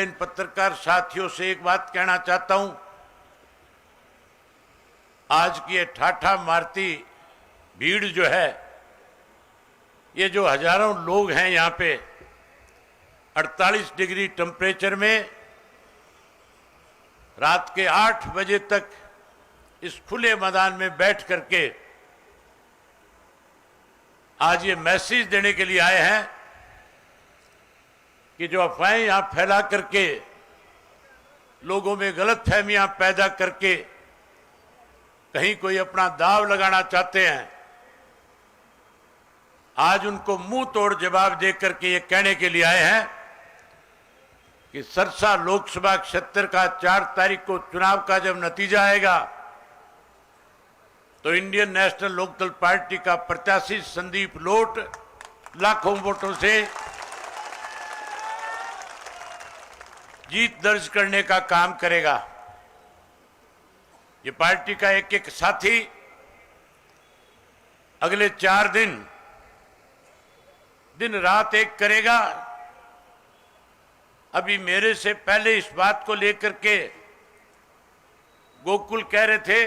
इन पत्रकार साथियों से एक बात कहना चाहता हूं। आज की ये ठाठा मारती भीड़ जो है, ये जो हजारों लोग हैं यहाँ पे 48 डिग्री टेम्परेचर में रात के 8 बजे तक इस खुले मैदान में बैठ करके आज ये मैसेज देने के लिए आए हैं कि जो अफवाहें यहां फैला करके लोगों में गलतफहमियां पैदा करके कहीं कोई अपना दाव लगाना चाहते हैं, आज उनको मुंह तोड़ जवाब देकर के ये कहने के लिए आए हैं कि सरसा लोकसभा क्षेत्र का 4 तारीख को चुनाव का जब नतीजा आएगा तो इंडियन नेशनल लोकदल पार्टी का प्रत्याशी संदीप लोट लाखों वोटों से जीत दर्ज करने का काम करेगा। ये पार्टी का एक एक साथी अगले 4 दिन दिन रात एक करेगा। अभी मेरे से पहले इस बात को लेकर के गोकुल कह रहे थे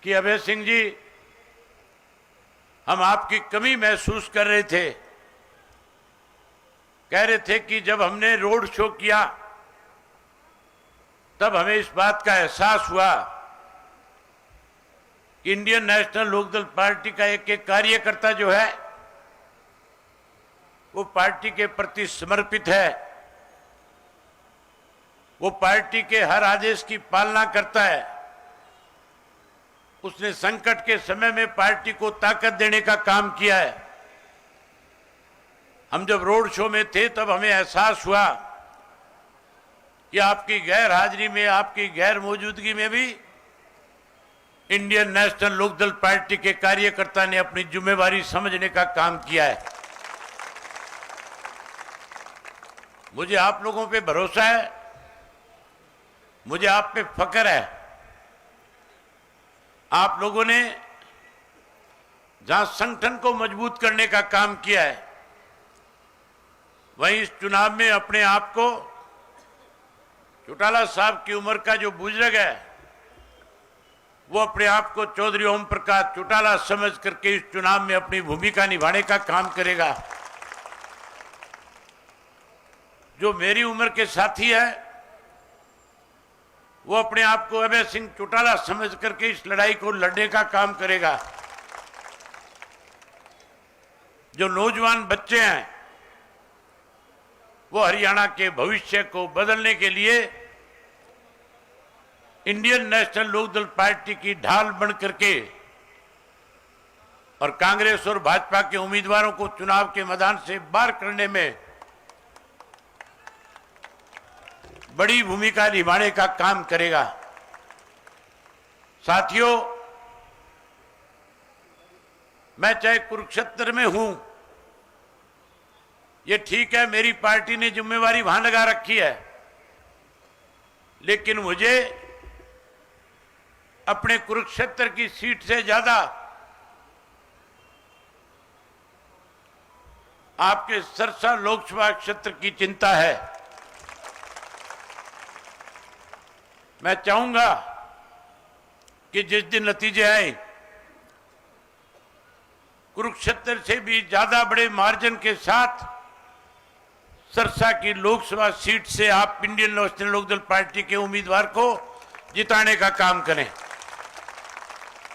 कि अभय सिंह जी, हम आपकी कमी महसूस कर रहे थे। कह रहे थे कि जब हमने रोड शो किया तब हमें इस बात का एहसास हुआ कि इंडियन नेशनल लोकदल पार्टी का एक एक कार्यकर्ता जो है वो पार्टी के प्रति समर्पित है, वो पार्टी के हर आदेश की पालना करता है। उसने संकट के समय में पार्टी को ताकत देने का काम किया है। हम जब रोड शो में थे तब हमें एहसास हुआ कि आपकी गैर हाजिरी में, आपकी गैर मौजूदगी में भी इंडियन नेशनल लोकदल पार्टी के कार्यकर्ता ने अपनी जिम्मेवारी समझने का काम किया है। मुझे आप लोगों पे भरोसा है, मुझे आप पे फक्र है। आप लोगों ने जहां संगठन को मजबूत करने का काम किया है, वहीं इस चुनाव में अपने आप को चौटाला साहब की उम्र का जो बुजुर्ग है वो अपने आप को चौधरी ओम प्रकाश चौटाला समझ करके इस चुनाव में अपनी भूमिका निभाने का काम करेगा। जो मेरी उम्र के साथी है वो अपने आप को अभय सिंह चौटाला समझ करके इस लड़ाई को लड़ने का काम करेगा। जो नौजवान बच्चे हैं वो हरियाणा के भविष्य को बदलने के लिए इंडियन नेशनल लोकदल पार्टी की ढाल बन करके और कांग्रेस और भाजपा के उम्मीदवारों को चुनाव के मैदान से बाहर करने में बड़ी भूमिका निभाने का काम करेगा। साथियों, मैं चाहे कुरुक्षेत्र में हूं, ये ठीक है, मेरी पार्टी ने जिम्मेवारी वहां लगा रखी है, लेकिन मुझे अपने कुरुक्षेत्र की सीट से ज्यादा आपके सरसा लोकसभा क्षेत्र की चिंता है। मैं चाहूंगा कि जिस दिन नतीजे आए कुरुक्षेत्र से भी ज्यादा बड़े मार्जिन के साथ सरसा की लोकसभा सीट से आप इंडियन नेशनल लोकदल पार्टी के उम्मीदवार को जिताने का काम करें।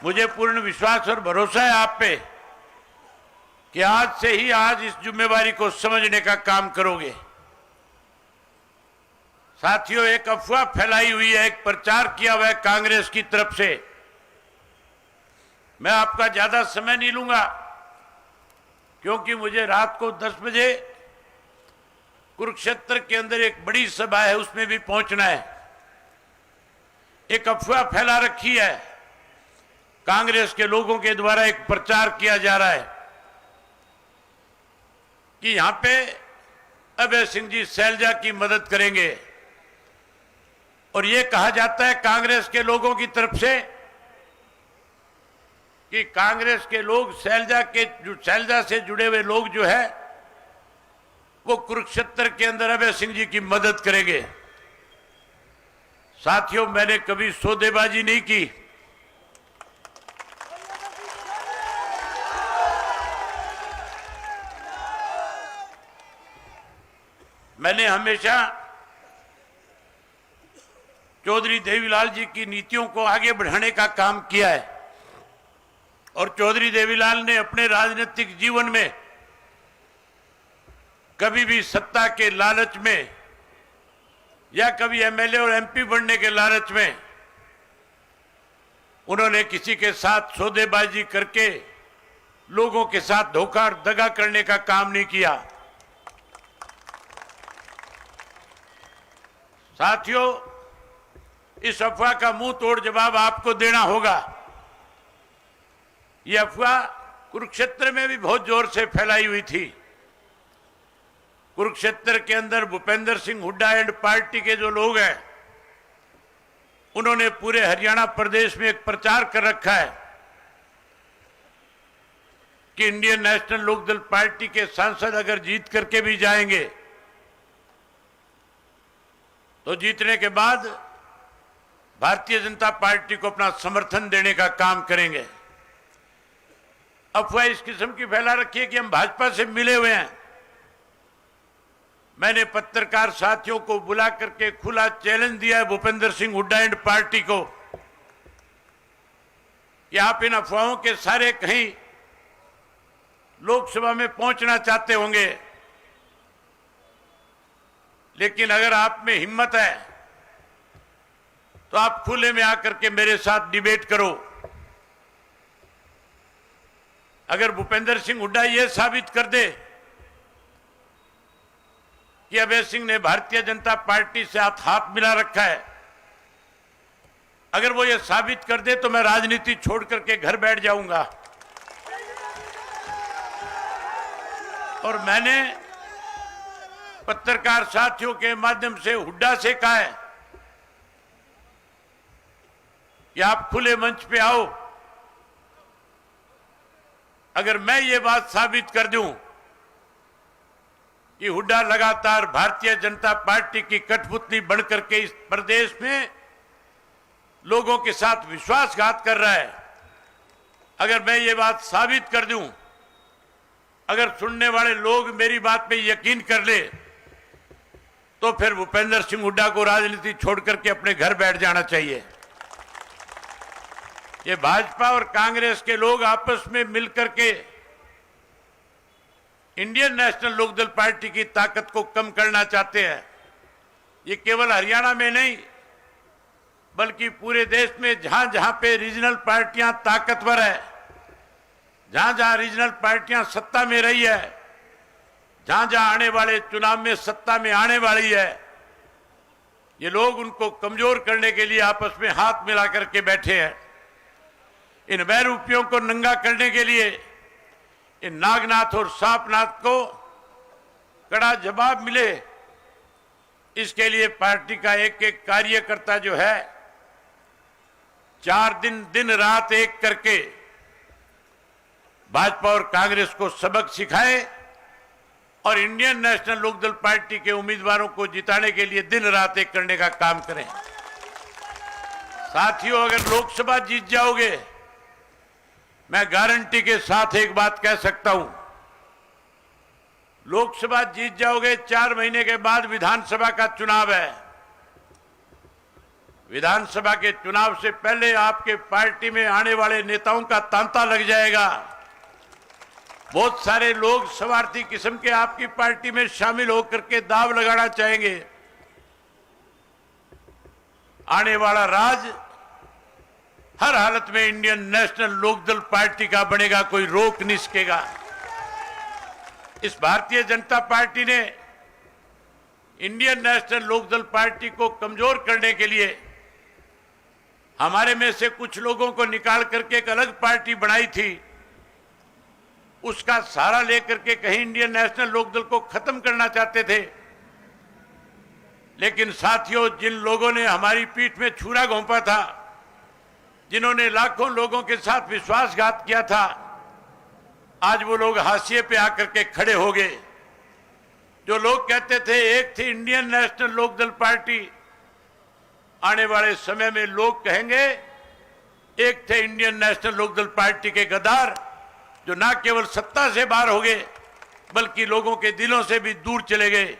मुझे पूर्ण विश्वास और भरोसा है आप पे कि आज से ही आज इस जिम्मेवारी को समझने का काम करोगे। साथियों, एक अफवाह फैलाई हुई है, एक प्रचार किया हुआ है कांग्रेस की तरफ से। मैं आपका ज्यादा समय नहीं लूंगा क्योंकि मुझे रात को 10 बजे कुरुक्षेत्र के अंदर एक बड़ी सभा है, उसमें भी पहुंचना है। एक अफवाह फैला रखी है, कांग्रेस के लोगों के द्वारा एक प्रचार किया जा रहा है कि यहां पे अभय सिंह जी शैलजा की मदद करेंगे और ये कहा जाता है कांग्रेस के लोगों की तरफ से कि कांग्रेस के लोग शैलजा से जुड़े हुए लोग जो है वो कुरुक्षेत्र के अंदर अभय सिंह जी की मदद करेंगे। साथियों, मैंने कभी सौदेबाजी नहीं की। मैंने हमेशा चौधरी देवीलाल जी की नीतियों को आगे बढ़ाने का काम किया है और चौधरी देवीलाल ने अपने राजनीतिक जीवन में कभी भी सत्ता के लालच में या कभी एमएलए और एमपी बनने के लालच में उन्होंने किसी के साथ सौदेबाजी करके लोगों के साथ धोखा और दगा करने का काम नहीं किया। साथियों, इस अफवाह का मुंह तोड़ जवाब आपको देना होगा। यह अफवाह कुरुक्षेत्र में भी बहुत जोर से फैलाई हुई थी। कुरुक्षेत्र के अंदर भूपेंद्र सिंह हुड्डा एंड पार्टी के जो लोग हैं, उन्होंने पूरे हरियाणा प्रदेश में एक प्रचार कर रखा है कि इंडियन नेशनल लोकदल पार्टी के सांसद अगर जीत करके भी जाएंगे तो जीतने के बाद भारतीय जनता पार्टी को अपना समर्थन देने का काम करेंगे। अफवाह इस किस्म की फैला रखी है कि हम भाजपा से मिले हुए हैं। मैंने पत्रकार साथियों को बुला करके खुला चैलेंज दिया है भूपेंद्र सिंह हुड्डा एंड पार्टी को कि आप इन अफवाहों के सारे कहीं लोकसभा में पहुंचना चाहते होंगे, लेकिन अगर आप में हिम्मत है तो आप खुले में आकर के मेरे साथ डिबेट करो। अगर भूपेंद्र सिंह हुड्डा यह साबित कर दे कि अभय सिंह ने भारतीय जनता पार्टी से हाथ मिला रखा है, अगर वो ये साबित कर दे तो मैं राजनीति छोड़ करके घर बैठ जाऊंगा। और मैंने पत्रकार साथियों के माध्यम से हुड्डा से कहा है कि आप खुले मंच पे आओ। अगर मैं ये बात साबित कर दूं कि हुड्डा लगातार भारतीय जनता पार्टी की कठपुतली बनकर के इस प्रदेश में लोगों के साथ विश्वासघात कर रहा है, अगर मैं ये बात साबित कर दूं, अगर सुनने वाले लोग मेरी बात पे यकीन कर ले, तो फिर भूपेंद्र सिंह हुड्डा को राजनीति छोड़ करके अपने घर बैठ जाना चाहिए। ये भाजपा और कांग्रेस के लोग आपस में मिलकर के इंडियन नेशनल लोकदल पार्टी की ताकत को कम करना चाहते हैं। ये केवल हरियाणा में नहीं बल्कि पूरे देश में जहां जहां पे रीजनल पार्टियां ताकतवर है, जहां जहां रीजनल पार्टियां सत्ता में रही है, जहां जहां आने वाले चुनाव में सत्ता में आने वाली है, ये लोग उनको कमजोर करने के लिए आपस में हाथ मिला करके बैठे हैं। इन बहरूपियों को नंगा करने के लिए इन नागनाथ और सांपनाथ को कड़ा जवाब मिले, इसके लिए पार्टी का एक एक कार्यकर्ता जो है 4 दिन दिन रात एक करके भाजपा और कांग्रेस को सबक सिखाए और इंडियन नेशनल लोकदल पार्टी के उम्मीदवारों को जिताने के लिए दिन रात एक करने का काम करें। साथियों, अगर लोकसभा जीत जाओगे, मैं गारंटी के साथ एक बात कह सकता हूं, लोकसभा जीत जाओगे, 4 महीने के बाद विधानसभा का चुनाव है। विधानसभा के चुनाव से पहले आपके पार्टी में आने वाले नेताओं का तांता लग जाएगा। बहुत सारे लोग स्वार्थी किस्म के आपकी पार्टी में शामिल होकर के दांव लगाना चाहेंगे। आने वाला राज हर हालत में इंडियन नेशनल लोकदल पार्टी का बनेगा, कोई रोक नहीं सकेगा। इस भारतीय जनता पार्टी ने इंडियन नेशनल लोकदल पार्टी को कमजोर करने के लिए हमारे में से कुछ लोगों को निकाल करके एक अलग पार्टी बनाई थी। उसका सहारा लेकर के कहीं इंडियन नेशनल लोकदल को खत्म करना चाहते थे, लेकिन साथियों, जिन लोगों ने हमारी पीठ में छुरा घोंपा था, जिन्होंने लाखों लोगों के साथ विश्वासघात किया था, आज वो लोग हाशिए पे आकर के खड़े हो गए। जो लोग कहते थे एक थी इंडियन नेशनल लोकदल पार्टी, आने वाले समय में लोग कहेंगे एक थे इंडियन नेशनल लोकदल पार्टी के गद्दार, जो ना केवल सत्ता से बाहर हो गए बल्कि लोगों के दिलों से भी दूर चले गए।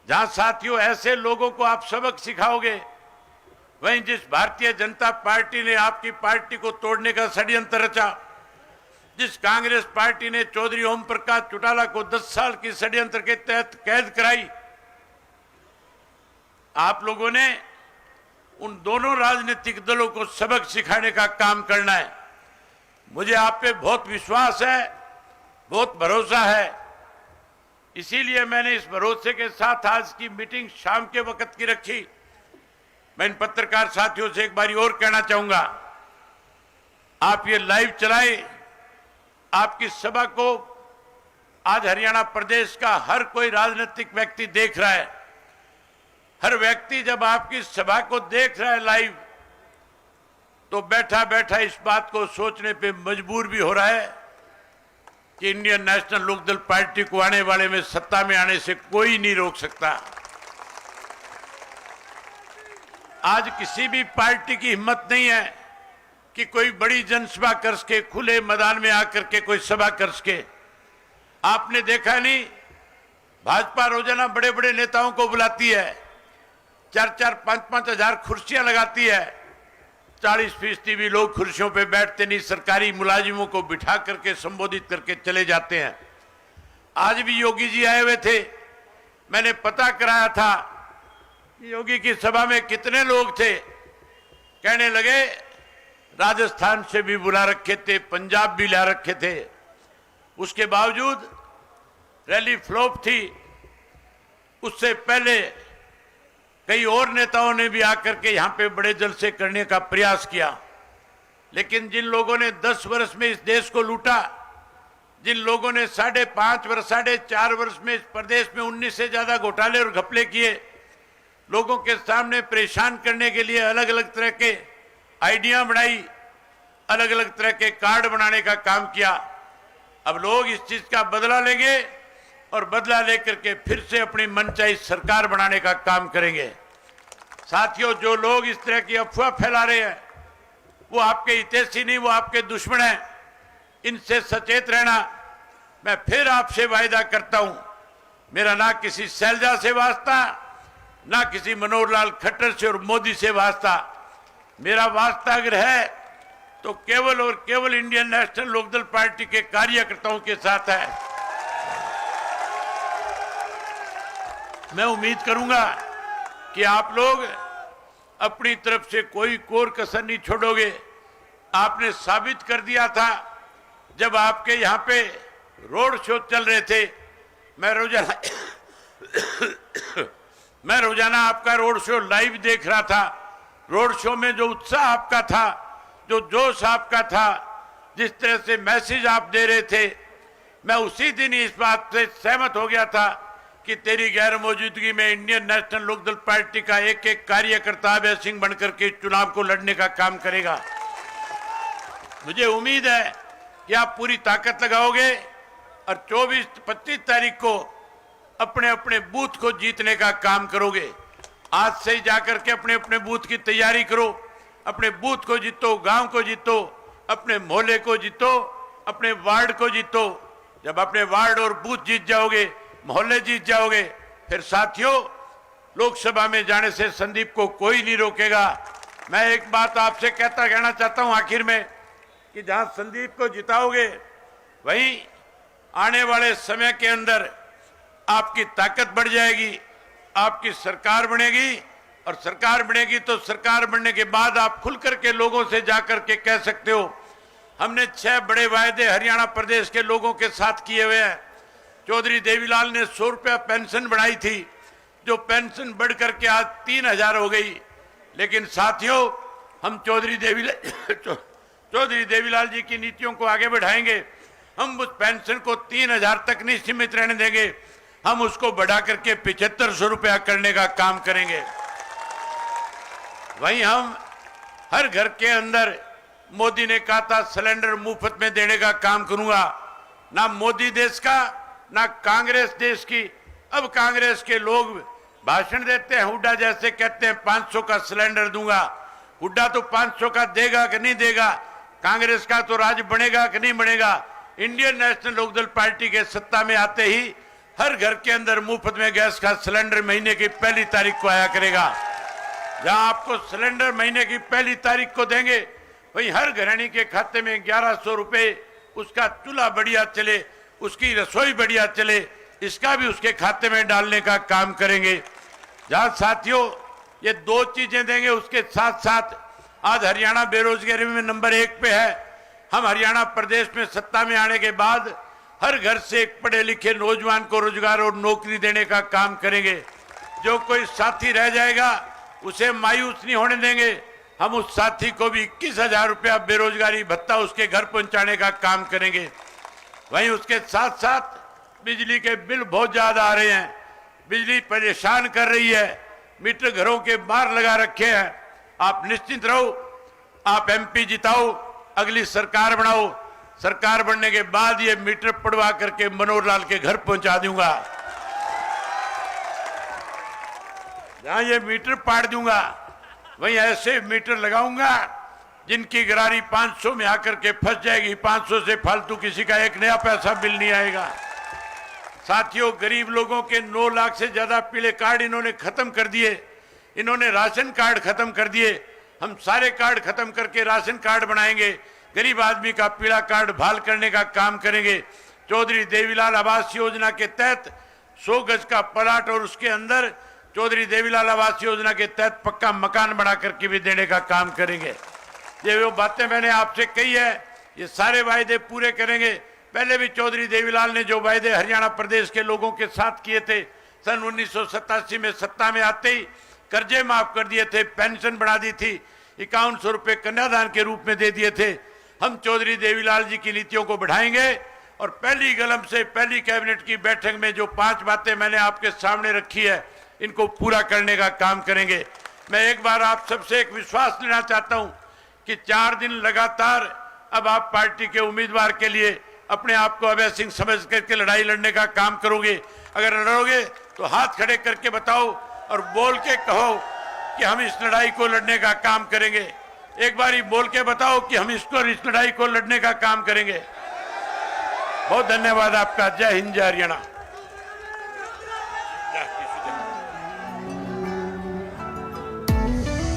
जहां साथियों ऐसे लोगों को आप सबक सिखाओगे, वहीं जिस भारतीय जनता पार्टी ने आपकी पार्टी को तोड़ने का षड्यंत्र रचा, जिस कांग्रेस पार्टी ने चौधरी ओम प्रकाश चौटाला को 10 साल की षड्यंत्र के तहत कैद कराई, आप लोगों ने उन दोनों राजनीतिक दलों को सबक सिखाने का काम करना है। मुझे आप पे बहुत विश्वास है, बहुत भरोसा है, इसीलिए मैंने इस भरोसे के साथ आज की मीटिंग शाम के वक्त की रखी। मैं इन पत्रकार साथियों से एक बारी और कहना चाहूंगा, आप ये लाइव चलाएं। आपकी सभा को आज हरियाणा प्रदेश का हर कोई राजनीतिक व्यक्ति देख रहा है। हर व्यक्ति जब आपकी सभा को देख रहा है लाइव, तो बैठा बैठा इस बात को सोचने पे मजबूर भी हो रहा है कि इंडियन नेशनल लोकदल पार्टी को आने वाले में सत्ता में आने से कोई नहीं रोक सकता। आज किसी भी पार्टी की हिम्मत नहीं है कि कोई बड़ी जनसभा कर सके, खुले मैदान में आकर के कोई सभा कर सके। आपने देखा नहीं, भाजपा रोजाना बड़े बड़े नेताओं को बुलाती है, 4-4, 5-5 हजार कुर्सियां लगाती है, 40% भी लोग कुर्सियों पे बैठते नहीं, सरकारी मुलाजिमों को बिठा करके संबोधित करके चले जाते हैं। आज भी योगी जी आए हुए थे, मैंने पता कराया था योगी की सभा में कितने लोग थे। कहने लगे राजस्थान से भी बुला रखे थे, पंजाब भी ला रखे थे, उसके बावजूद रैली फ्लॉप थी। उससे पहले कई और नेताओं ने भी आकर के यहां पे बड़े जलसे करने का प्रयास किया, लेकिन जिन लोगों ने 10 वर्ष में इस देश को लूटा, जिन लोगों ने 5.5 वर्ष 4.5 वर्ष में इस प्रदेश में 19 से ज्यादा घोटाले और घपले किए, लोगों के सामने परेशान करने के लिए अलग अलग तरह के आइडिया बनाई, अलग अलग तरह के कार्ड बनाने का काम किया। अब लोग इस चीज का बदला लेंगे और बदला लेकर के फिर से अपनी मनचाही सरकार बनाने का काम करेंगे। साथियों, जो लोग इस तरह की अफवाह फैला रहे हैं वो आपके हितैषी नहीं, वो आपके दुश्मन हैं। इनसे सचेत रहना। मैं फिर आपसे वायदा करता हूं, मेरा ना किसी शैलजा से वास्ता, ना किसी मनोहर लाल खट्टर से और मोदी से वास्ता। मेरा वास्ता अगर है तो केवल और केवल इंडियन नेशनल लोकदल पार्टी के कार्यकर्ताओं के साथ है। मैं उम्मीद करूंगा कि आप लोग अपनी तरफ से कोई कोर कसर नहीं छोड़ोगे। आपने साबित कर दिया था जब आपके यहां पे रोड शो चल रहे थे। मैं रोजाना आपका रोड शो लाइव देख रहा था। रोड शो में जो उत्साह आपका था, जो जोश आपका था, जिस तरह से मैसेज आप दे रहे थे, मैं उसी दिन इस बात से सहमत हो गया था कि तेरी गैर मौजूदगी में इंडियन नेशनल लोकदल पार्टी का एक एक कार्यकर्ता अभय सिंह बनकर के चुनाव को लड़ने का काम करेगा। मुझे उम्मीद है कि आप पूरी ताकत लगाओगे और 24-25 तारीख को अपने अपने बूथ को जीतने का काम करोगे। आज से ही जाकर के अपने अपने बूथ की तैयारी करो, अपने बूथ को जीतो, गांव को जीतो, अपने मोहल्ले को जीतो, अपने वार्ड को जीतो। जब अपने वार्ड और बूथ जीत जाओगे, मोहल्ले जीत जाओगे, फिर साथियों लोकसभा में जाने से संदीप को कोई नहीं रोकेगा। मैं एक बात आपसे कहना चाहता हूं आखिर में कि जहां संदीप को जिताओगे वहीं आने वाले समय के अंदर आपकी ताकत बढ़ जाएगी, आपकी सरकार बनेगी और सरकार बनेगी तो सरकार बनने के बाद आप खुल करके लोगों से जाकर के कह सकते हो हमने 6 बड़े वायदे हरियाणा प्रदेश के लोगों के साथ किए हुए हैं। चौधरी देवीलाल ने 100 रुपया पेंशन बढ़ाई थी, जो पेंशन बढ़ करके आज 3000 हो गई। लेकिन साथियों, हम चौधरी देवीलाल जी की नीतियों को आगे बढ़ाएंगे। हम उस पेंशन को 3000 तक नहीं सीमित रहने देंगे, हम उसको बढ़ा करके 7500 रुपया करने का काम करेंगे। वहीं हम हर घर के अंदर, मोदी ने कहा था सिलेंडर मुफ्त में देने का काम करूंगा। ना मोदी देश का, ना कांग्रेस देश की, अब कांग्रेस के लोग भाषण देते हैं, हुड्डा जैसे कहते हैं 500 का सिलेंडर दूंगा। हुड्डा तो 500 का देगा कि नहीं देगा? कांग्रेस का तो राज बनेगा कि नहीं बनेगा? इंडियन नेशनल लोकदल पार्टी के सत्ता में आते ही हर घर के अंदर मुफ्त में गैस का सिलेंडर महीने की पहली तारीख को आया करेगा। जहां आपको सिलेंडर महीने की पहली तारीख को देंगे, वहीं हर गृहिणी के खाते में 1100 रुपए, उसका चूल्हा बढ़िया चले, उसकी रसोई बढ़िया चले, इसका भी उसके खाते में डालने का काम करेंगे। जहां साथियों ये दो चीजें देंगे, उसके साथ साथ आज हरियाणा बेरोजगारी में नंबर 1 पे है। हम हरियाणा प्रदेश में सत्ता में आने के बाद हर घर से एक पढ़े लिखे नौजवान को रोजगार और नौकरी देने का काम करेंगे। जो कोई साथी रह जाएगा उसे मायूस नहीं होने देंगे। हम उस साथी को भी 21,000 रुपया बेरोजगारी भत्ता उसके घर पहुंचाने का काम करेंगे। वहीं उसके साथ साथ बिजली के बिल बहुत ज्यादा आ रहे हैं, बिजली परेशान कर रही है, मीटर घरों के बाहर लगा रखे हैं। आप निश्चिंत रहो, आप एमपी जिताओ, अगली सरकार बनाओ, सरकार बनने के बाद ये मीटर पड़वा करके मनोहर लाल के घर पहुंचा दूंगा। जहां ये मीटर पाड़ दूंगा वहीं ऐसे मीटर लगाऊंगा जिनकी गरारी 500 में आकर के फंस जाएगी। 500 से फालतू किसी का एक नया पैसा बिल नहीं आएगा। साथियों, गरीब लोगों के 9 लाख से ज्यादा पीले कार्ड इन्होंने खत्म कर दिए। इन्होंने राशन कार्ड खत्म कर दिए। हम सारे कार्ड खत्म करके राशन कार्ड बनाएंगे। गरीब आदमी का पीला कार्ड बहाल करने का काम करेंगे। चौधरी देवीलाल आवास योजना के तहत 100 गज का प्लाट और उसके अंदर चौधरी देवीलाल आवास योजना के तहत पक्का मकान बना करके भी देने का काम करेंगे। ये वो बातें मैंने आपसे कही है, ये सारे वायदे पूरे करेंगे। पहले भी चौधरी देवीलाल ने जो वायदे हरियाणा प्रदेश के लोगों के साथ किए थे, सन 1987 में सत्ता में आते ही कर्जे माफ कर दिए थे, पेंशन बढ़ा दी थी, 5100 रुपये कन्यादान के रूप में दे दिए थे। हम चौधरी देवीलाल जी की नीतियों को बढ़ाएंगे और पहली कलम से पहली कैबिनेट की बैठक में जो 5 बातें मैंने आपके सामने रखी है, इनको पूरा करने का काम करेंगे। मैं एक बार आप सबसे एक विश्वास लेना चाहता हूं कि 4 दिन लगातार अब आप पार्टी के उम्मीदवार के लिए अपने आप को अभय सिंह समझ करके लड़ाई लड़ने का काम करोगे। अगर लड़ोगे तो हाथ खड़े करके बताओ और बोल के कहो कि हम इस लड़ाई को लड़ने का काम करेंगे। एक बार ही बोल के बताओ कि हम इस लड़ाई को लड़ने का काम करेंगे। बहुत धन्यवाद आपका। जय हिंद, जय हरियाणा।